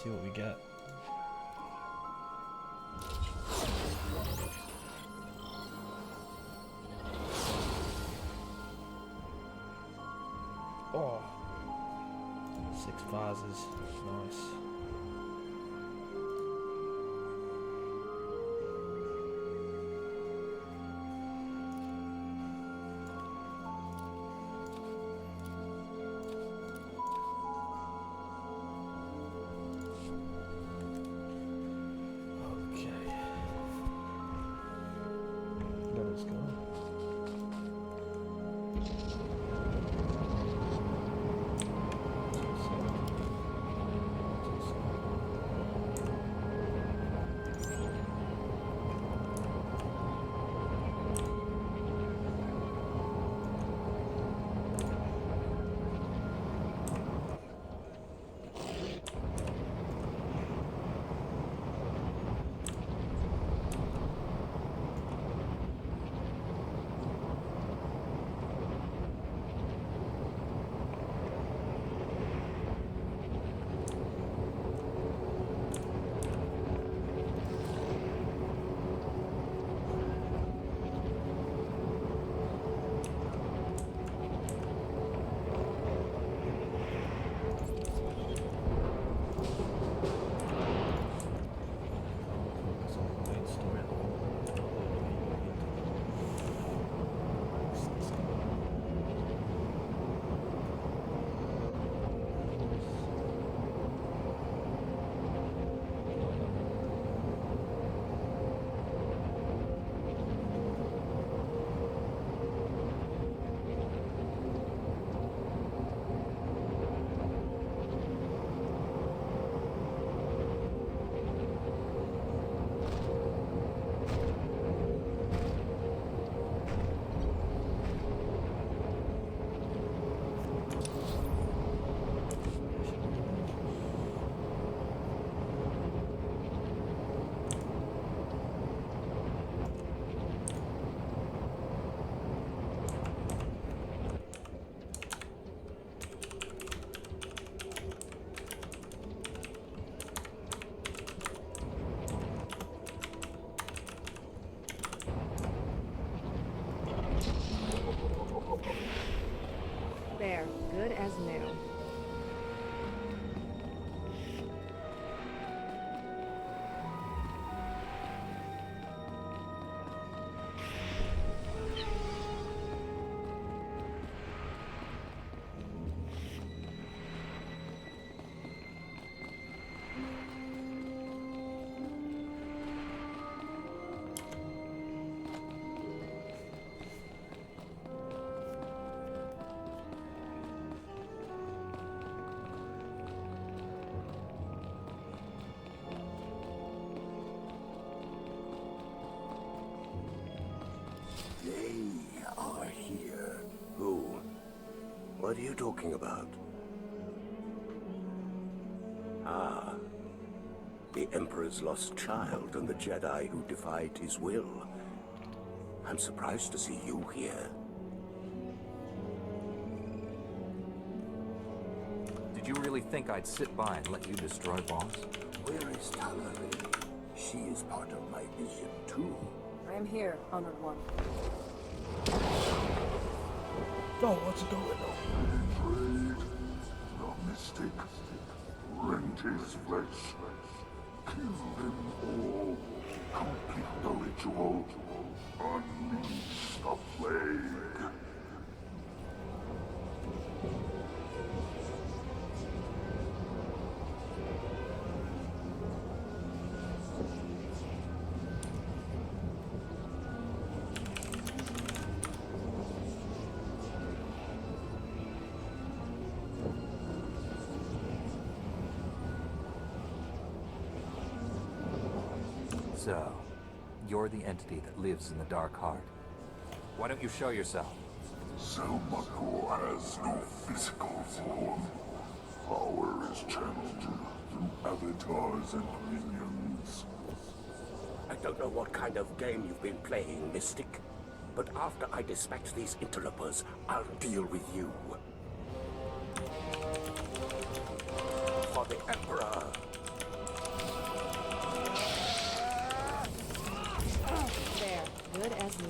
See what we get. Oh, 6 vases. Nice. Let's go. There, good as new. They are here. Who? What are you talking about? Ah. The Emperor's lost child and the Jedi who defied his will. I'm surprised to see you here. Did you really think I'd sit by and let you destroy Boss? Where is Talari? She is part of my vision, too. I am here, Honored One. Oh, what's going on? The mystic rent his flesh, kill them all, complete the ritual, unleash the plague. So, you're the entity that lives in the Dark Heart. Why don't you show yourself? Selmaco has no physical form. Power is channeled through avatars and minions. I don't know what kind of game you've been playing, Mystic. But after I dispatch these interlopers, I'll deal with you. For the Emperor! good as new.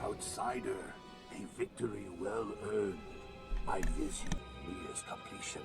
Outsider, a victory well earned. My vision nears completion.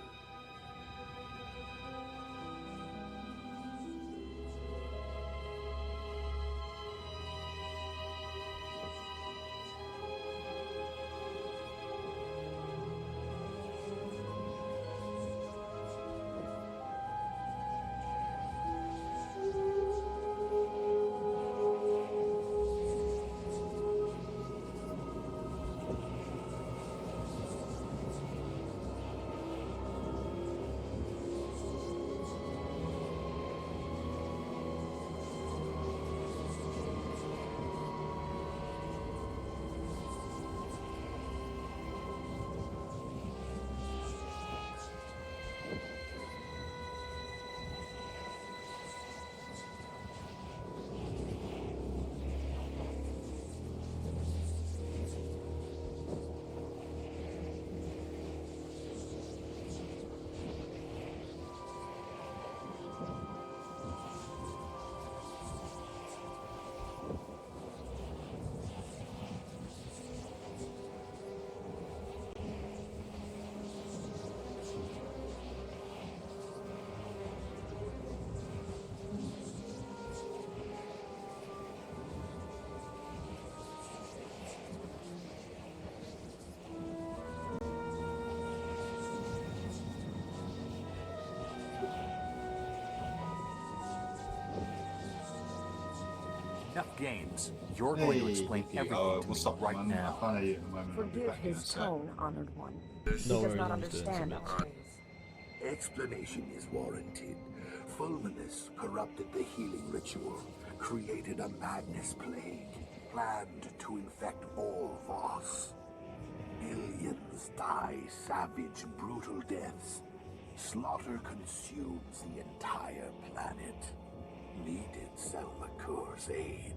Enough games. You're going to explain everything to what's me up, right man? now. I can't hear you at the moment. I'll be Forgive back in a his sec. tone, Honored One. No He does worries, not I'm just doing understand some our ways. Explanation is warranted. Fulminus corrupted the healing ritual, created a madness plague, planned to infect all Voss. Millions die savage, brutal deaths. Slaughter consumes the entire planet. Needed Selmakur's aid.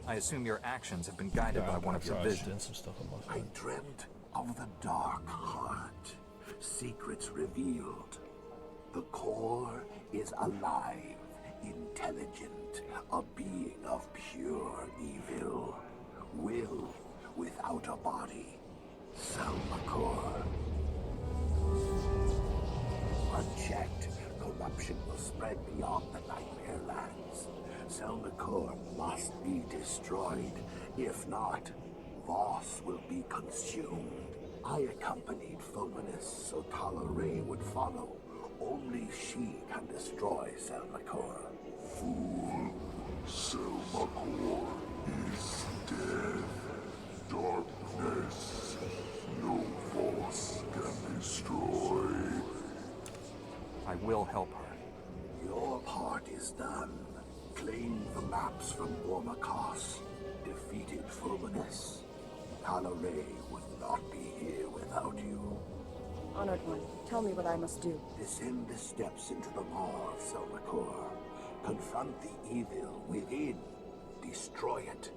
I assume your actions have been guided by one of your I'm doing visions. some stuff on my I phone. dreamt of the Dark Heart. Secrets revealed. The core is alive, intelligent, a being of pure evil. Will without a body. Selmakur. Unchecked, corruption will spread beyond the Nightmare Lands. Selmakur must be destroyed. If not, Voss will be consumed. I accompanied Fulminus so Tala Ray would follow, Only she can destroy Selmakor. Selmakor is dead. Darkness. No force can destroy. I will help her. Your part is done. Claim the maps from Gormakos. Defeated Fulminus. Talaray would not be here without you. Honored One, tell me what I must do. Descend the steps into the maw of Selmakor. Confront the evil within. Destroy it.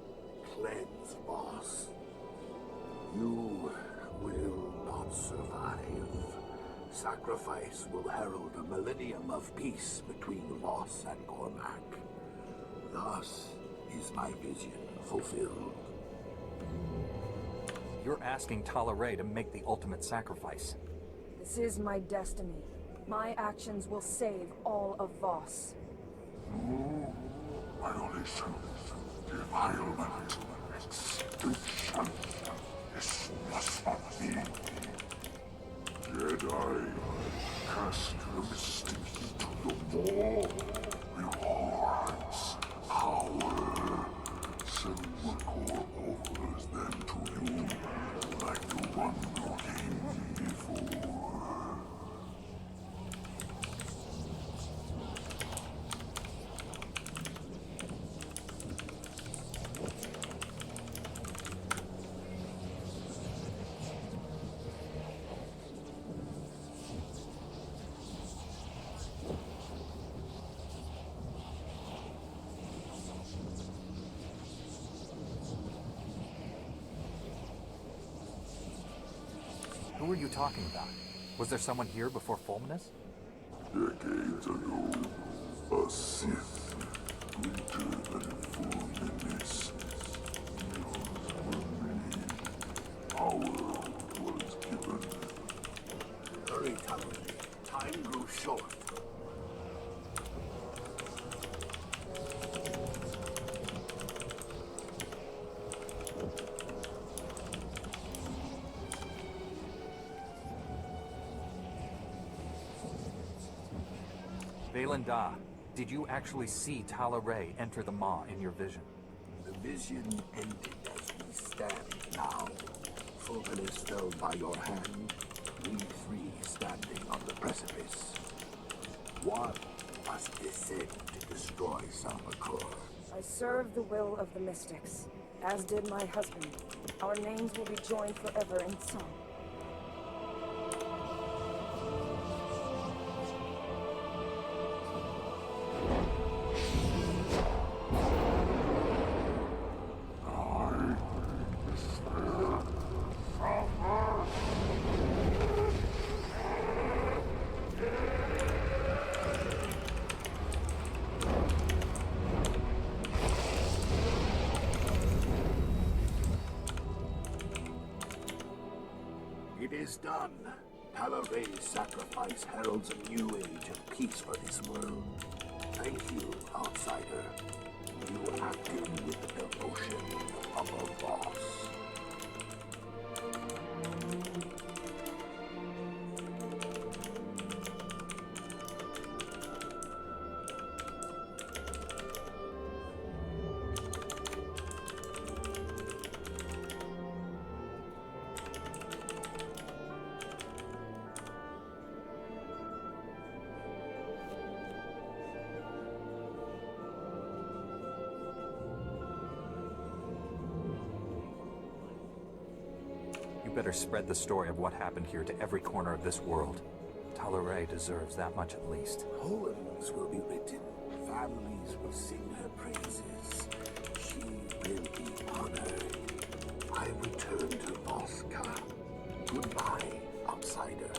Cleanse Voss. You will not survive. Sacrifice will herald a millennium of peace between Voss and Cormac. Thus is my vision fulfilled. You're asking Talaray to make the ultimate sacrifice. This is my destiny. My actions will save all of Voss. Violation, defilement, extinction. This must not be. Jedi, cast the mystics into the maw. Rewards, power. Selmakor offers them to you, like the one who came before. Who are you talking about? Was there someone here before Fulminus? Decades ago, a Sith greater than Fulminus. Power was given. Hurry, Talaray. Time grew short. Vaylin, did you actually see Talaray enter the maw in your vision? The vision ended as we stand now. Fulminus fell by your hand, we three standing on the precipice. One must descend to destroy Selmakor. I serve the will of the Mystics, as did my husband. Our names will be joined forever in song. It is done. Talaray's sacrifice heralds a new age of peace for this world. Thank you, outsider. You acted with the devotion of a boss. You better spread the story of what happened here to every corner of this world. Talaray deserves that much at least. Poems will be written. Families will sing her praises. She will be honored. I return to Voska. Goodbye, outsider.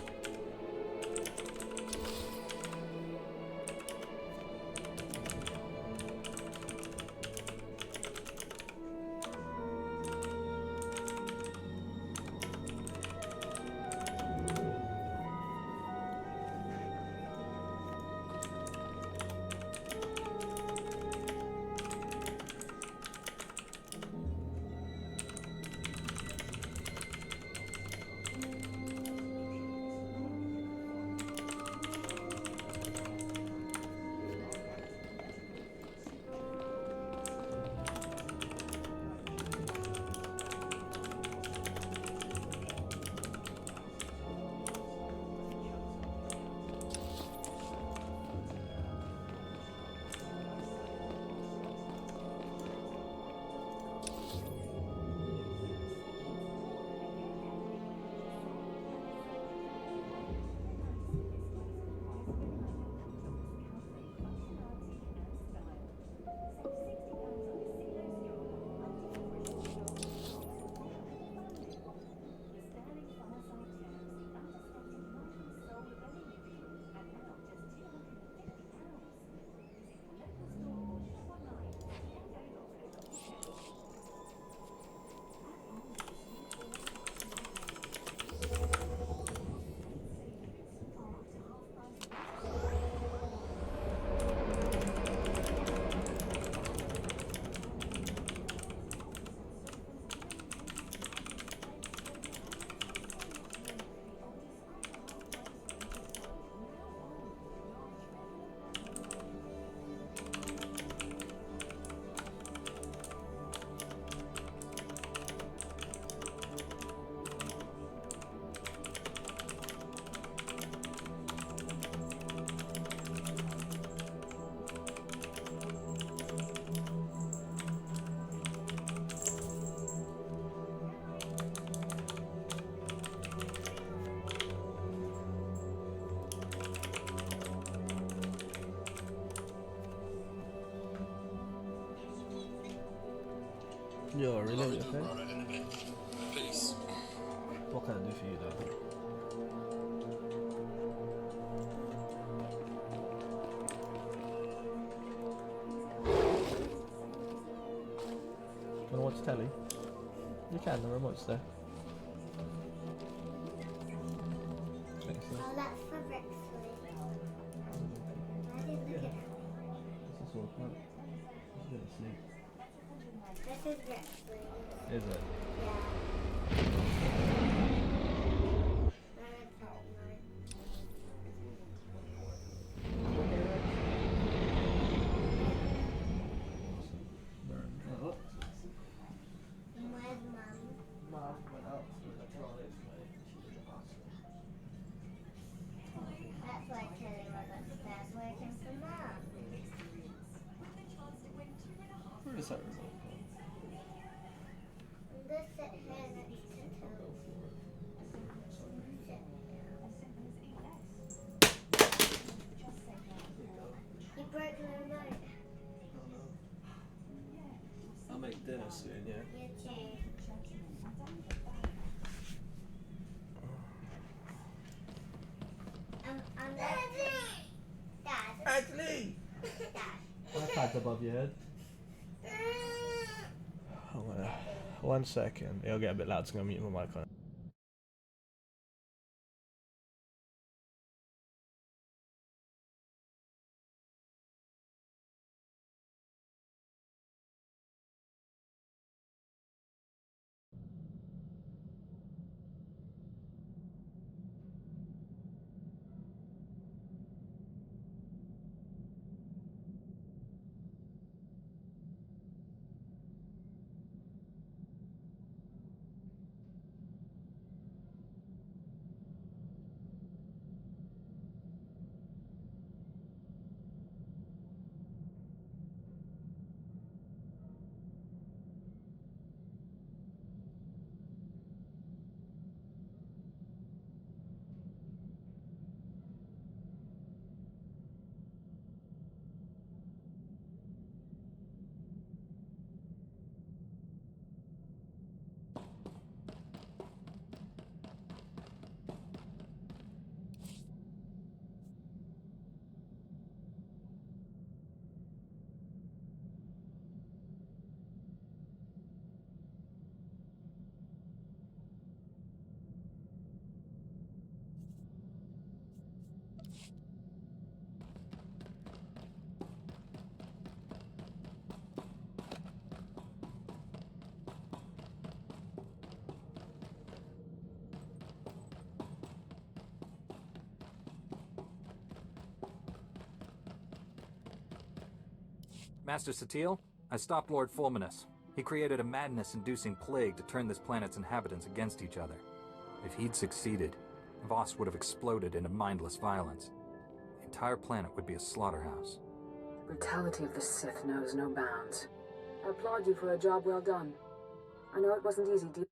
Yo, really? I'll Okay. do about it in a bit. Peace. What can I do for you, though? Wanna watch telly? You can, the remote's there. Thanks, sir. Oh, that's for breakfast. I didn't look at it. This is all fun. Just go to sleep. This is breakfast. Is it? Yeah. Where's Mum? Mum went out for electronics, mate. She was a bastard. That's why Tilly was upstairs waiting for Mum. Where is that remote? Just sit here next to Tilly. You broke the remote. I'll make dinner soon, yeah? You too. Dad. Actually! Dad. iPad's above your head. I'm gonna. 1 second. It'll get a bit loud, so I'm gonna mute my mic on. Master Satil, I stopped Lord Fulminus. He created a madness-inducing plague to turn this planet's inhabitants against each other. If he'd succeeded, Voss would have exploded into mindless violence. The entire planet would be a slaughterhouse. The brutality of the Sith knows no bounds. I applaud you for a job well done. I know it wasn't easy dealing.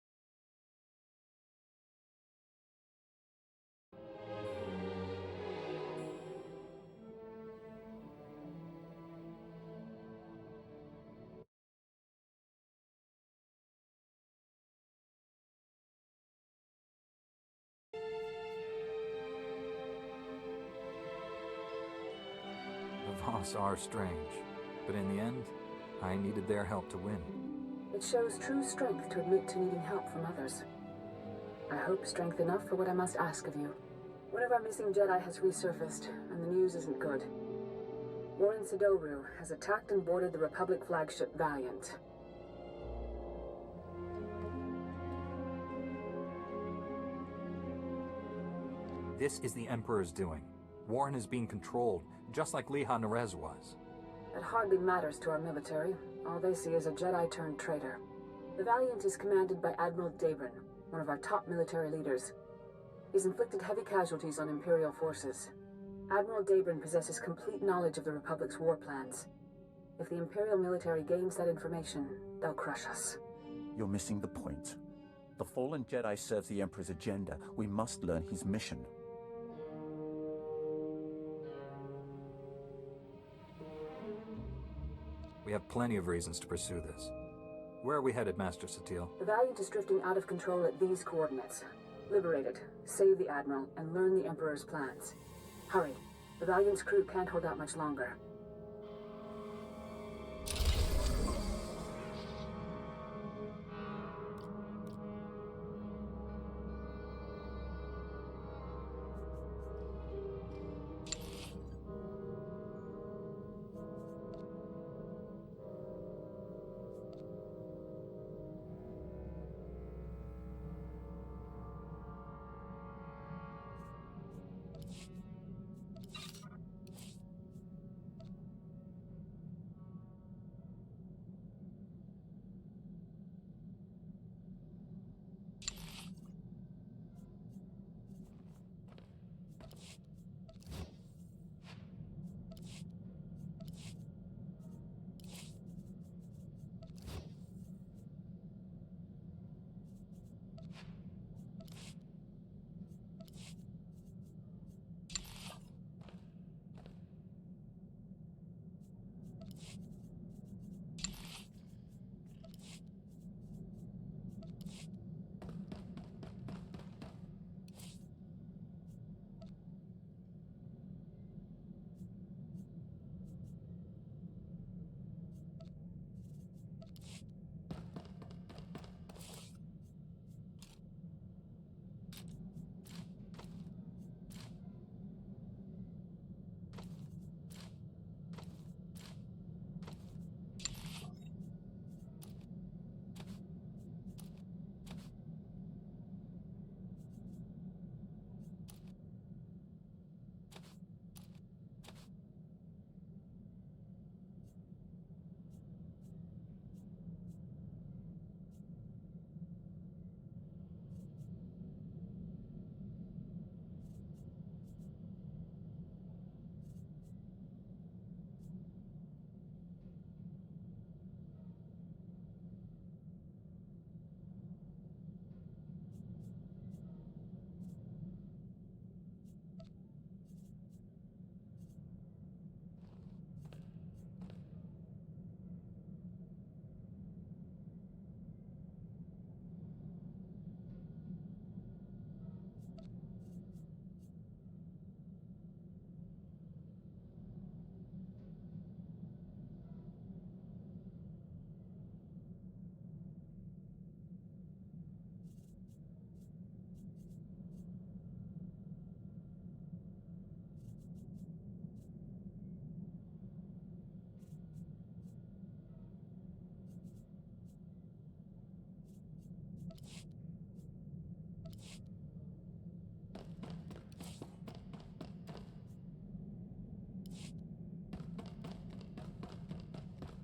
The Voss are strange, but in the end, I needed their help to win. It shows true strength to admit to needing help from others. I hope strength enough for what I must ask of you. One of our missing Jedi has resurfaced, and the news isn't good. Warren Sidoru has attacked and boarded the Republic flagship Valiant. This is the Emperor's doing. Warren is being controlled, just like Liha Nerez was. That hardly matters to our military. All they see is a Jedi-turned-traitor. The Valiant is commanded by Admiral Dabrin, one of our top military leaders. He's inflicted heavy casualties on Imperial forces. Admiral Dabrin possesses complete knowledge of the Republic's war plans. If the Imperial military gains that information, they'll crush us. You're missing the point. The fallen Jedi serves the Emperor's agenda. We must learn his mission. We have plenty of reasons to pursue this. Where are we headed, Master Satil? The Valiant is drifting out of control at these coordinates. Liberate it, save the Admiral, and learn the Emperor's plans. Hurry. The Valiant's crew can't hold out much longer.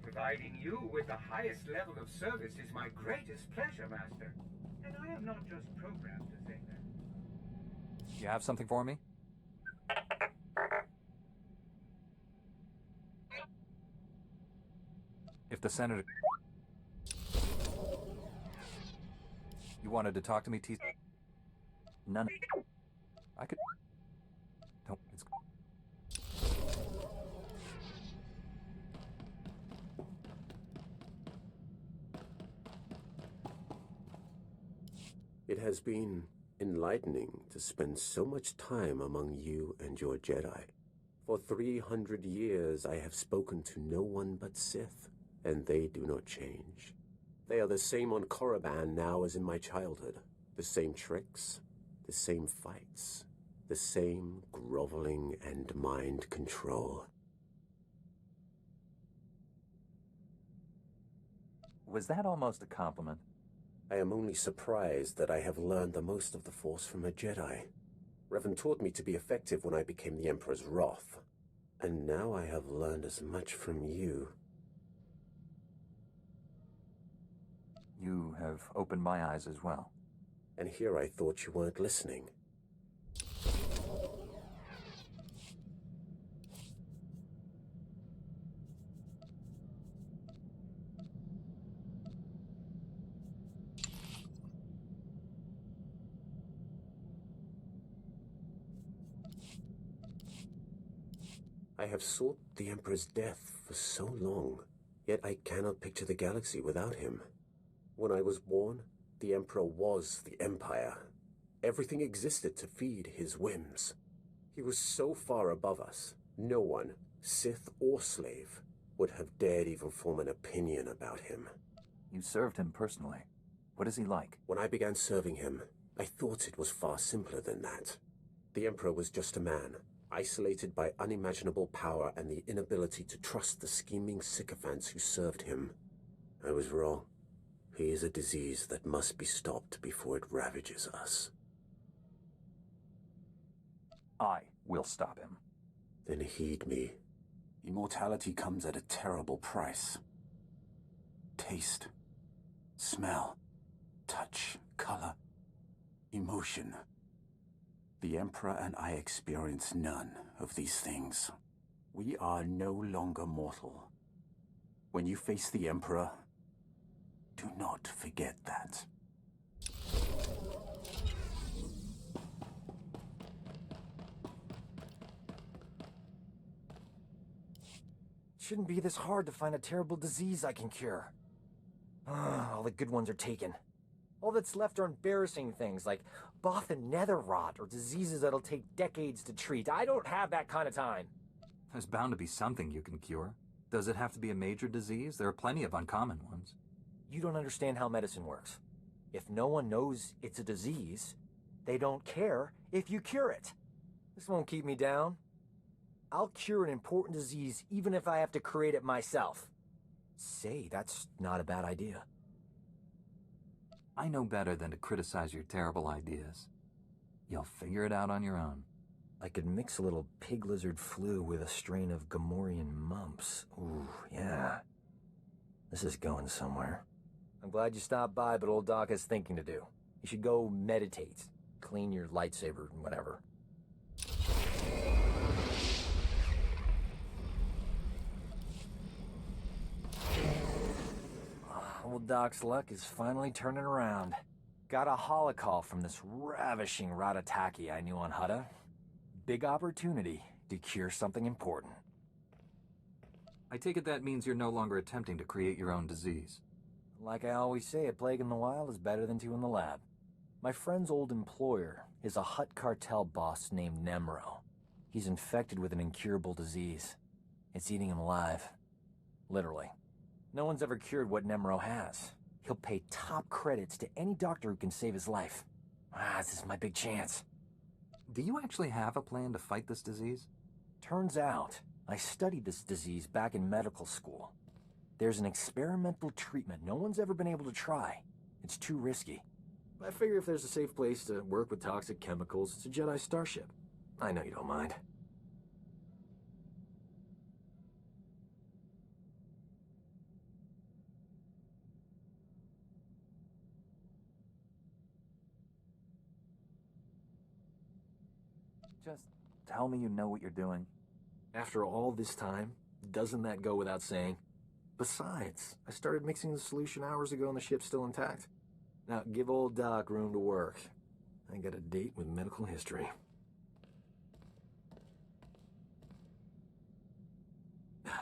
Providing you with the highest level of service is my greatest pleasure, Master. And I am not just programmed to think that. You have something for me? If the Senator... You wanted to talk to me, T... None. I could... Don't... It's... It has been enlightening to spend so much time among you and your Jedi. For 300 years I have spoken to no one but Sith, and they do not change. They are the same on Korriban now as in my childhood. The same tricks, the same fights, the same groveling and mind control. Was that almost a compliment? I am only surprised that I have learned the most of the Force from a Jedi. Revan taught me to be effective when I became the Emperor's wrath. And now I have learned as much from you. You have opened my eyes as well. And here I thought you weren't listening. I have sought the Emperor's death for so long, yet I cannot picture the galaxy without him. When I was born, the Emperor was the Empire. Everything existed to feed his whims. He was so far above us, no one, Sith or slave, would have dared even form an opinion about him. You served him personally. What is he like? When I began serving him, I thought it was far simpler than that. The Emperor was just a man, isolated by unimaginable power and the inability to trust the scheming sycophants who served him. I was wrong. He is a disease that must be stopped before it ravages us. I will stop him. Then heed me. Immortality comes at a terrible price. Taste, smell, touch, color, emotion. The Emperor and I experience none of these things. We are no longer mortal. When you face the Emperor, do not forget that. Shouldn't be this hard to find a terrible disease I can cure. All the good ones are taken. All that's left are embarrassing things like Both and nether rot or diseases that'll take decades to treat. I don't have that kind of time. There's bound to be something you can cure. Does it have to be a major disease? There are plenty of uncommon ones. You don't understand how medicine works. If no one knows it's a disease, they don't care if you cure it. This won't keep me down. I'll cure an important disease even if I have to create it myself. Say, that's not a bad idea. I know better than to criticize your terrible ideas. You'll figure it out on your own. I could mix a little pig lizard flu with a strain of Gamorrean mumps. Ooh, yeah. This is going somewhere. I'm glad you stopped by, but old Doc has thinking to do. You should go meditate, clean your lightsaber, whatever. Old Doc's luck is finally turning around. Got a holocall from this ravishing Ratataki I knew on Hutta. Big opportunity to cure something important. I take it that means you're no longer attempting to create your own disease. Like I always say, a plague in the wild is better than two in the lab. My friend's old employer is a Hutt cartel boss named Nemro. He's infected with an incurable disease. It's eating him alive. Literally. No one's ever cured what Nemro has. He'll pay top credits to any doctor who can save his life. This is my big chance. Do you actually have a plan to fight this disease? Turns out, I studied this disease back in medical school. There's an experimental treatment no one's ever been able to try. It's too risky. I figure if there's a safe place to work with toxic chemicals, it's a Jedi starship. I know you don't mind. Just tell me you know what you're doing. After all this time, doesn't that go without saying? Besides, I started mixing the solution hours ago and the ship's still intact. Now, give old Doc room to work. I got a date with medical history.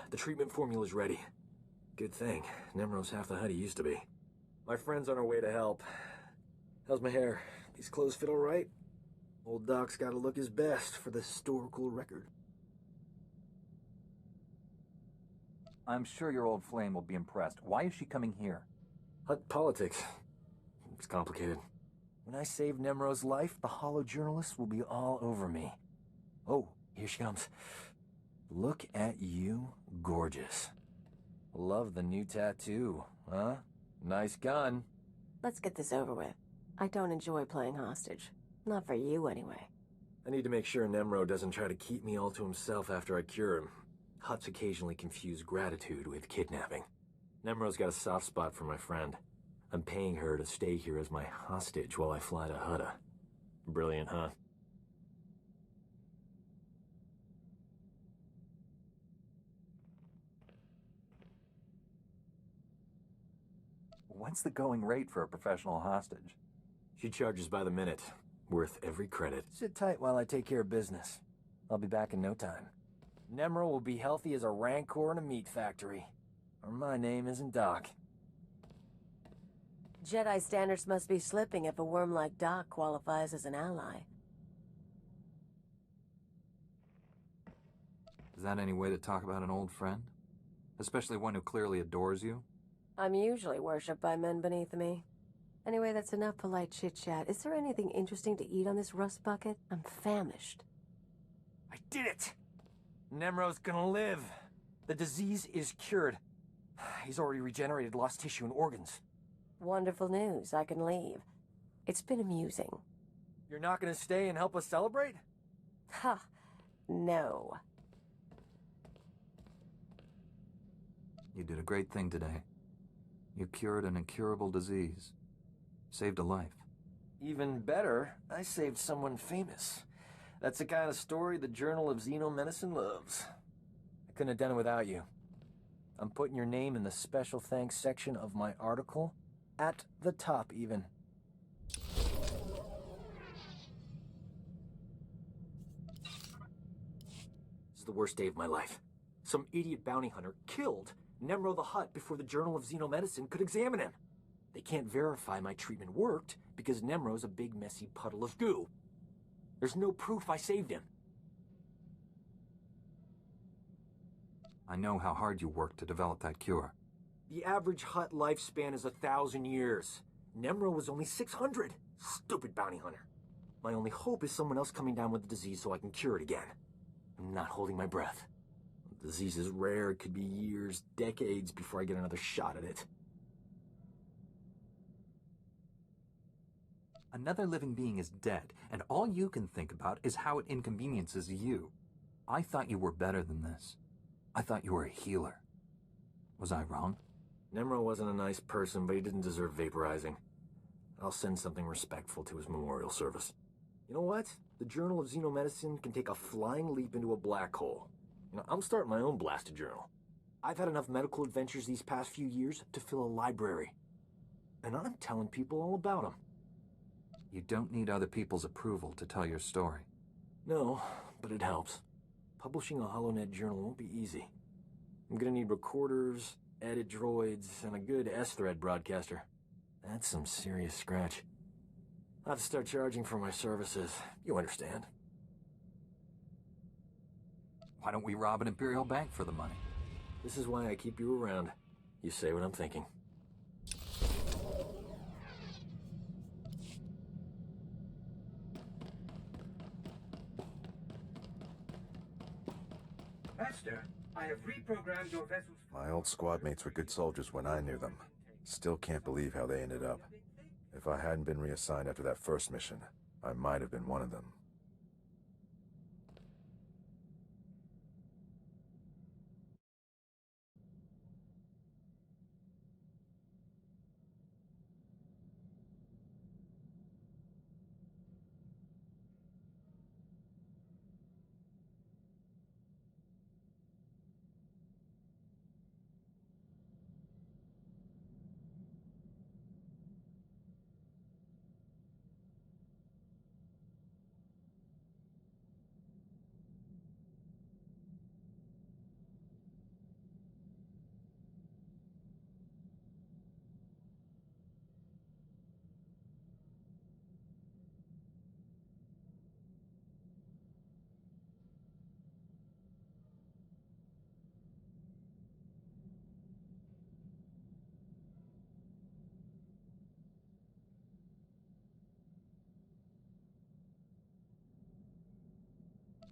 The treatment formula's ready. Good thing. Nemro's half the Hutt he used to be. My friend's on her way to help. How's my hair? These clothes fit all right? Old Doc's gotta look his best for the historical record. I'm sure your old flame will be impressed. Why is she coming here? Hutt politics. It's complicated. When I save Nemro's life, the hollow journalists will be all over me. Oh, here she comes. Look at you, gorgeous. Love the new tattoo, huh? Nice gun. Let's get this over with. I don't enjoy playing hostage. Not for you, anyway. I need to make sure Nemro doesn't try to keep me all to himself after I cure him. Hutts occasionally confuse gratitude with kidnapping. Nemro's got a soft spot for my friend. I'm paying her to stay here as my hostage while I fly to Hutta. Brilliant, huh? What's the going rate for a professional hostage? She charges by the minute. Worth every credit. Sit tight while I take care of business. I'll be back in no time. Nemro will be healthy as a rancor in a meat factory. Or my name isn't Doc. Jedi standards must be slipping if a worm like Doc qualifies as an ally. Is that any way to talk about an old friend? Especially one who clearly adores you? I'm usually worshipped by men beneath me. Anyway, that's enough polite chit-chat. Is there anything interesting to eat on this rust bucket? I'm famished. I did it! Nemro's gonna live. The disease is cured. He's already regenerated lost tissue and organs. Wonderful news. I can leave. It's been amusing. You're not gonna stay and help us celebrate? Ha! No. You did a great thing today. You cured an incurable disease. Saved a life. Even better, I saved someone famous. That's the kind of story the Journal of Xenomedicine loves. I couldn't have done it without you. I'm putting your name in the special thanks section of my article. At the top, even. This is the worst day of my life. Some idiot bounty hunter killed Nemro the Hutt before the Journal of Xenomedicine could examine him. They can't verify my treatment worked because Nemro's a big messy puddle of goo. There's no proof I saved him. I know how hard you worked to develop that cure. The average Hutt lifespan is 1,000 years. Nemro was only 600. Stupid bounty hunter. My only hope is someone else coming down with the disease so I can cure it again. I'm not holding my breath. The disease is rare. It could be years, decades before I get another shot at it. Another living being is dead, and all you can think about is how it inconveniences you. I thought you were better than this. I thought you were a healer. Was I wrong? Nemro wasn't a nice person, but he didn't deserve vaporizing. I'll send something respectful to his memorial service. You know what? The Journal of Xenomedicine can take a flying leap into a black hole. I'm starting my own blasted journal. I've had enough medical adventures these past few years to fill a library. And I'm telling people all about them. You don't need other people's approval to tell your story. No, but it helps. Publishing a HoloNet journal won't be easy. I'm gonna need recorders, edit droids, and a good S-thread broadcaster. That's some serious scratch. I'll have to start charging for my services. You understand. Why don't we rob an Imperial bank for the money? This is why I keep you around. You say what I'm thinking. Master, I have reprogrammed your vessel's... My old squad mates were good soldiers when I knew them. Still can't believe how they ended up. If I hadn't been reassigned after that first mission, I might have been one of them.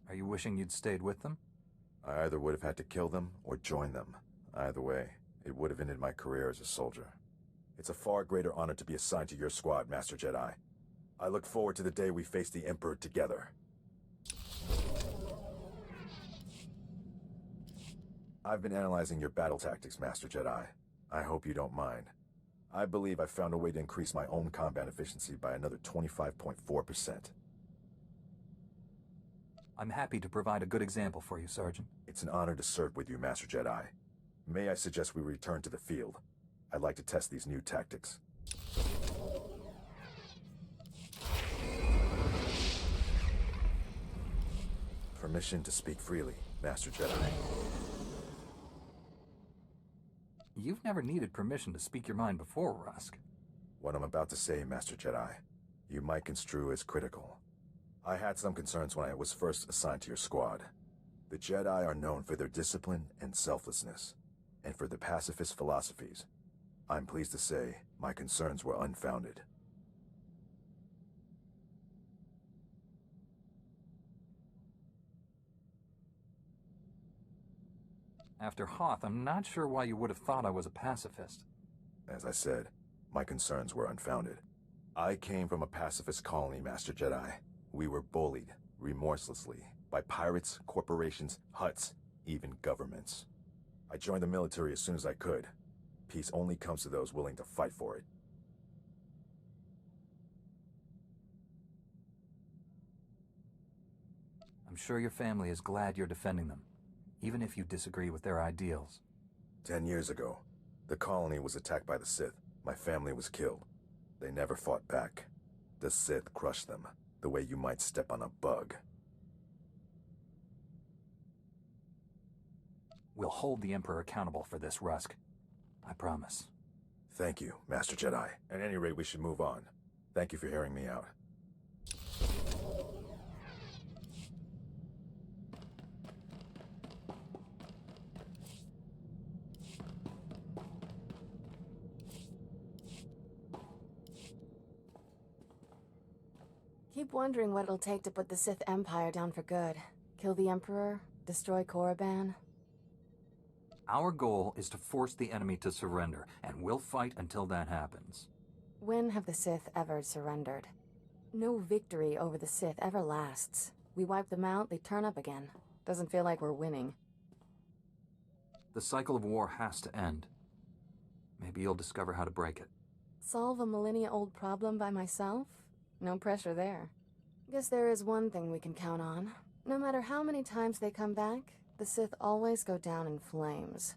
Are you wishing you'd stayed with them? I either would have had to kill them or join them. Either way, it would have ended my career as a soldier. It's a far greater honor to be assigned to your squad, Master Jedi. I look forward to the day we face the Emperor together. I've been analyzing your battle tactics, Master Jedi. I hope you don't mind. I believe I've found a way to increase my own combat efficiency by another 25.4%. I'm happy to provide a good example for you, Sergeant. It's an honor to serve with you, Master Jedi. May I suggest we return to the field? I'd like to test these new tactics. Permission to speak freely, Master Jedi. You've never needed permission to speak your mind before, Rusk. What I'm about to say, Master Jedi, you might construe as critical. I had some concerns when I was first assigned to your squad. The Jedi are known for their discipline and selflessness, and for their pacifist philosophies. I'm pleased to say my concerns were unfounded. After Hoth, I'm not sure why you would have thought I was a pacifist. As I said, my concerns were unfounded. I came from a pacifist colony, Master Jedi. We were bullied, remorselessly, by pirates, corporations, Hutts, even governments. I joined the military as soon as I could. Peace only comes to those willing to fight for it. I'm sure your family is glad you're defending them, even if you disagree with their ideals. 10 years ago, the colony was attacked by the Sith. My family was killed. They never fought back. The Sith crushed them, the way you might step on a bug. We'll hold the Emperor accountable for this, Rusk. I promise. Thank you, Master Jedi. At any rate, we should move on. Thank you for hearing me out. Keep wondering what it'll take to put the Sith Empire down for good. Kill the Emperor, destroy Korriban. Our goal is to force the enemy to surrender, and we'll fight until that happens. When have the Sith ever surrendered? No victory over the Sith ever lasts. We wipe them out, they turn up again. Doesn't feel like we're winning. The cycle of war has to end. Maybe you'll discover how to break it. Solve a millennia-old problem by myself? No pressure there. Guess there is one thing we can count on. No matter how many times they come back, the Sith always go down in flames.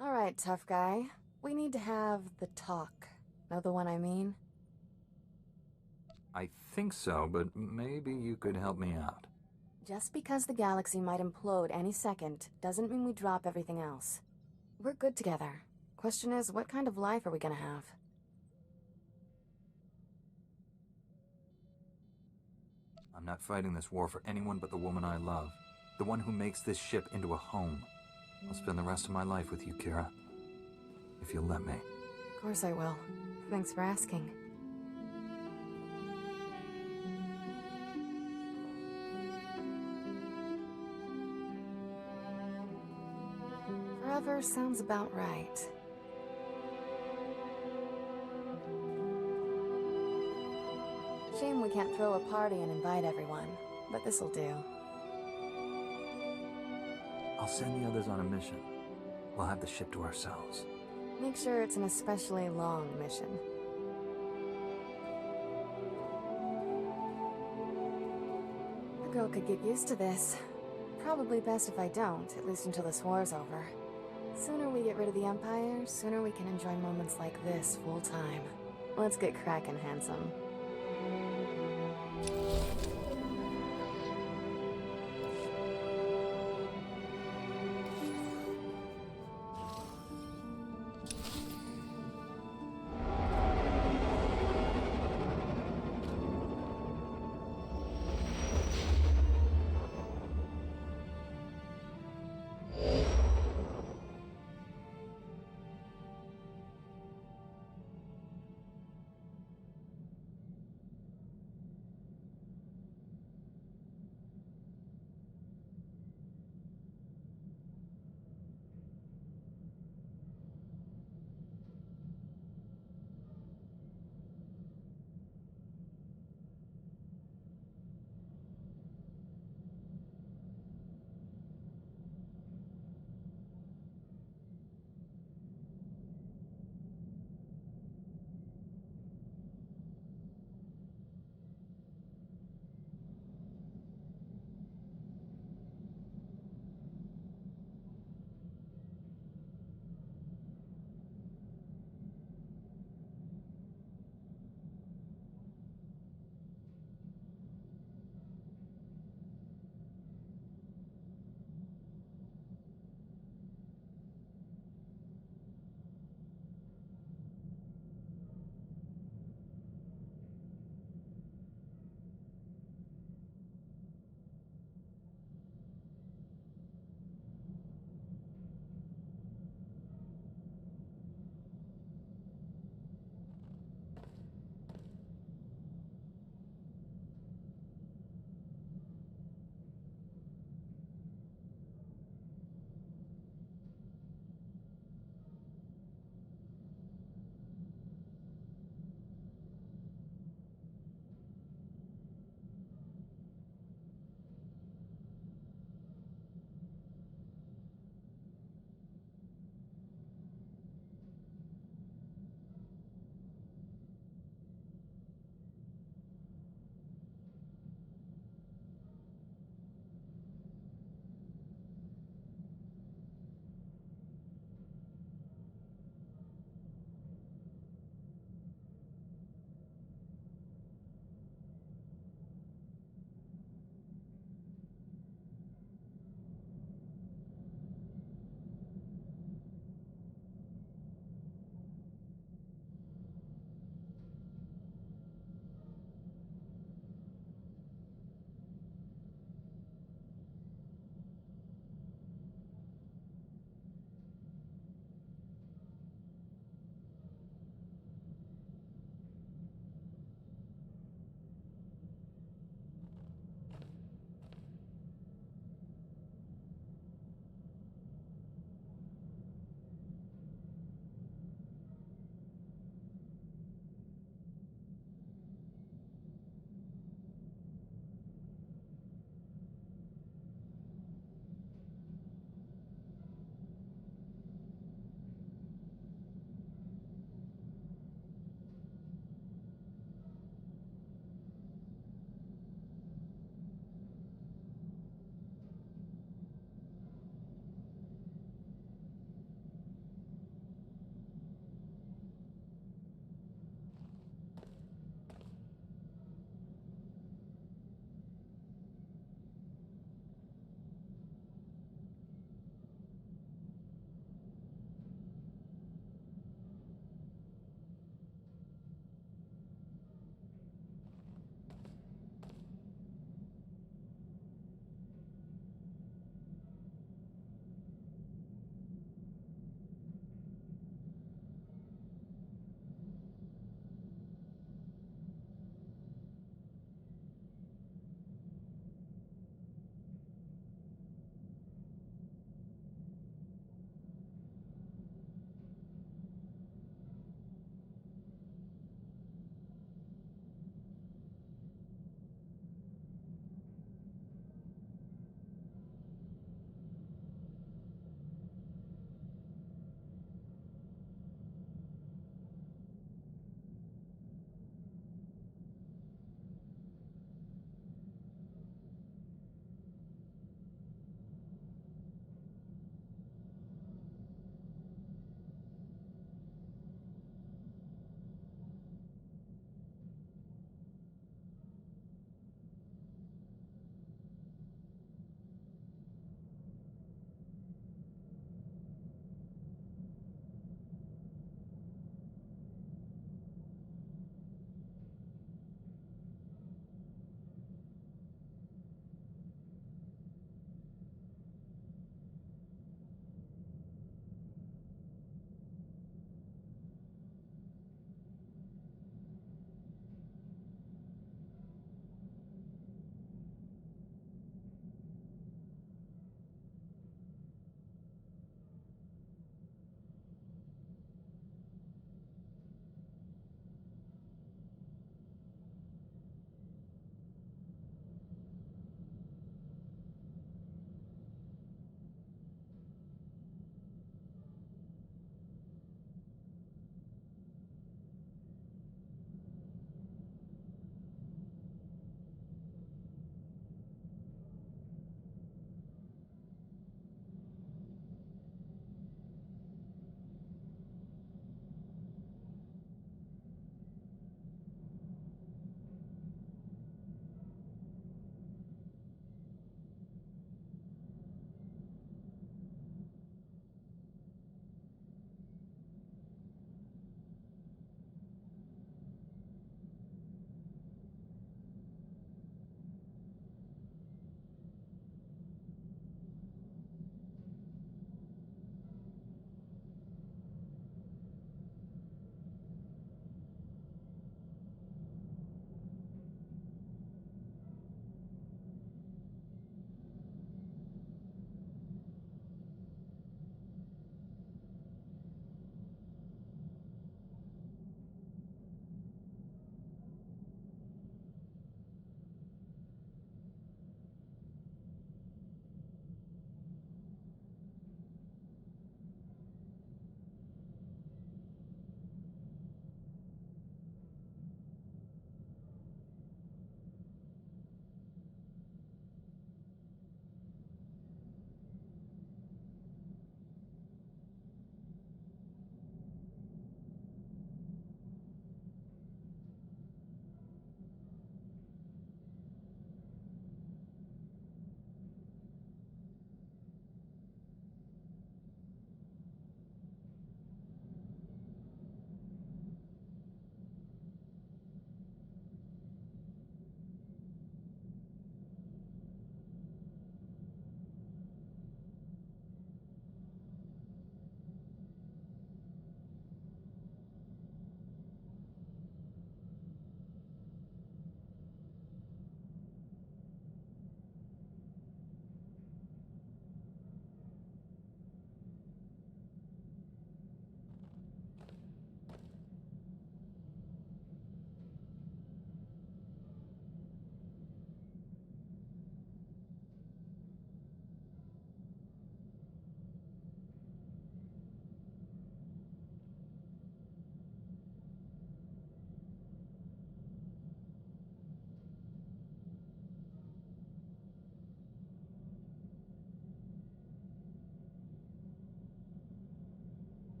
Alright, tough guy. We need to have the talk. Know the one I mean? I think so, but maybe you could help me out. Just because the galaxy might implode any second doesn't mean we drop everything else. We're good together. Question is, what kind of life are we gonna have? I'm not fighting this war for anyone but the woman I love. The one who makes this ship into a home. I'll spend the rest of my life with you, Kira. If you'll let me. Of course I will. Thanks for asking. Forever sounds about right. Shame we can't throw a party and invite everyone, but this'll do. I'll send the others on a mission. We'll have the ship to ourselves. Make sure it's an especially long mission. The girl could get used to this. Probably best if I don't, at least until this war's over. Sooner we get rid of the Empire, sooner we can enjoy moments like this full time. Let's get crackin', handsome.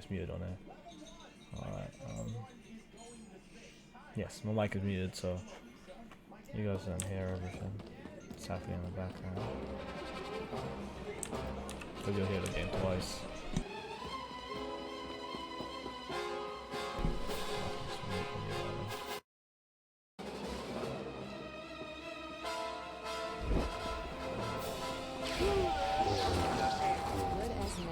mic's muted on here. Alright, yes, my mic is muted, so you guys don't hear everything that's happening in the background. But you'll hear the game twice. Good as new.